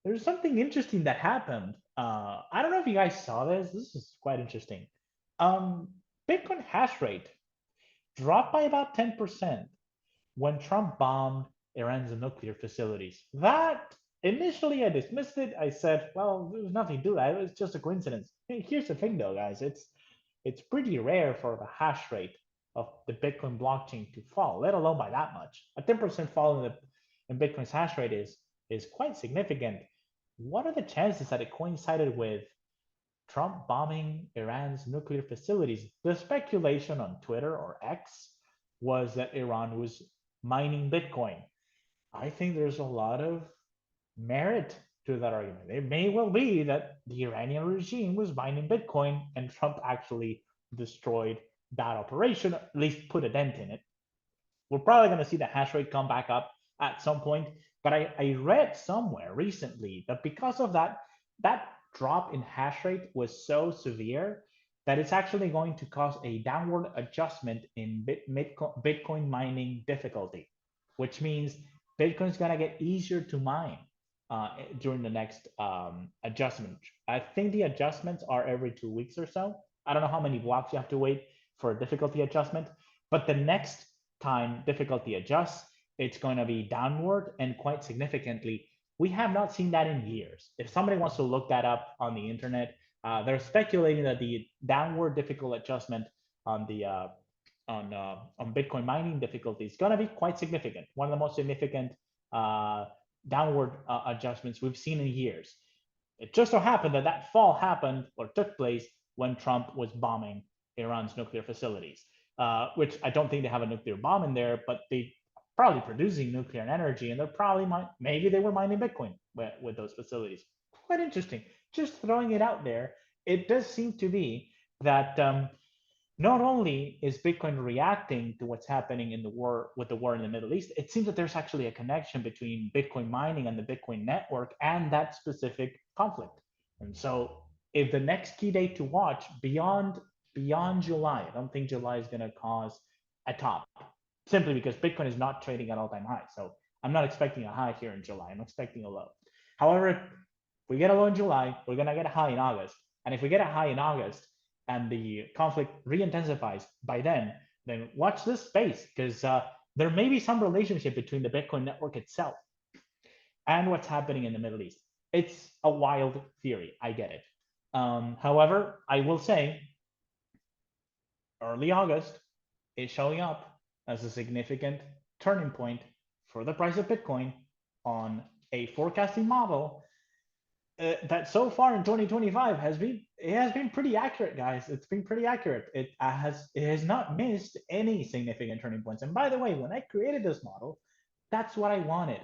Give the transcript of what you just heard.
there's something interesting that happened. I don't know if you guys saw this. This is quite interesting. Um, Bitcoin hash rate dropped by about 10% when Trump bombed Iran's nuclear facilities. That initially I dismissed it. I said, well, there was nothing to do that. It was just a coincidence. Here's the thing, though, guys. It's pretty rare for the hash rate of the Bitcoin blockchain to fall, let alone by that much. A 10% fall in Bitcoin's hash rate is quite significant. What are the chances that it coincided with Trump bombing Iran's nuclear facilities? The speculation on Twitter or X was that Iran was mining Bitcoin. I think there's a lot of merit to that argument. It may well be that the Iranian regime was mining Bitcoin and Trump actually destroyed that operation, at least put a dent in it. We're probably going to see the hash rate come back up at some point. But I read somewhere recently that because of that drop in hash rate was so severe that it's actually going to cause a downward adjustment in Bitcoin mining difficulty, which means Bitcoin's going to get easier to mine during the next adjustment. I think the adjustments are every 2 weeks or so. I don't know how many blocks you have to wait for a difficulty adjustment, but the next time difficulty adjusts, it's going to be downward and quite significantly. We have not seen that in years. If somebody wants to look that up on the internet, they're speculating that the downward difficult adjustment on the on Bitcoin mining difficulty is going to be quite significant. One of the most significant downward adjustments we've seen in years. It just so happened that that fall happened or took place when Trump was bombing Iran's nuclear facilities, which I don't think they have a nuclear bomb in there, but they probably producing nuclear energy, and they're probably maybe they were mining Bitcoin with those facilities. Quite interesting. Just throwing it out there. It does seem to be that not only is Bitcoin reacting to what's happening in the war with the war in the Middle East, it seems that there's actually a connection between Bitcoin mining and the Bitcoin network and that specific conflict. And so, if the next key date to watch beyond July, I don't think July is going to cause a top, simply because Bitcoin is not trading at all-time high. So I'm not expecting a high here in July. I'm expecting a low. However, if we get a low in July, we're going to get a high in August. And if we get a high in August, and the conflict re-intensifies by then watch this space because there may be some relationship between the Bitcoin network itself and what's happening in the Middle East. It's a wild theory. I get it. However, I will say early August is showing up as a significant turning point for the price of Bitcoin on a forecasting model that so far in 2025 has been pretty accurate, guys. It's been pretty accurate. It has not missed any significant turning points. And by the way, when I created this model, that's what I wanted.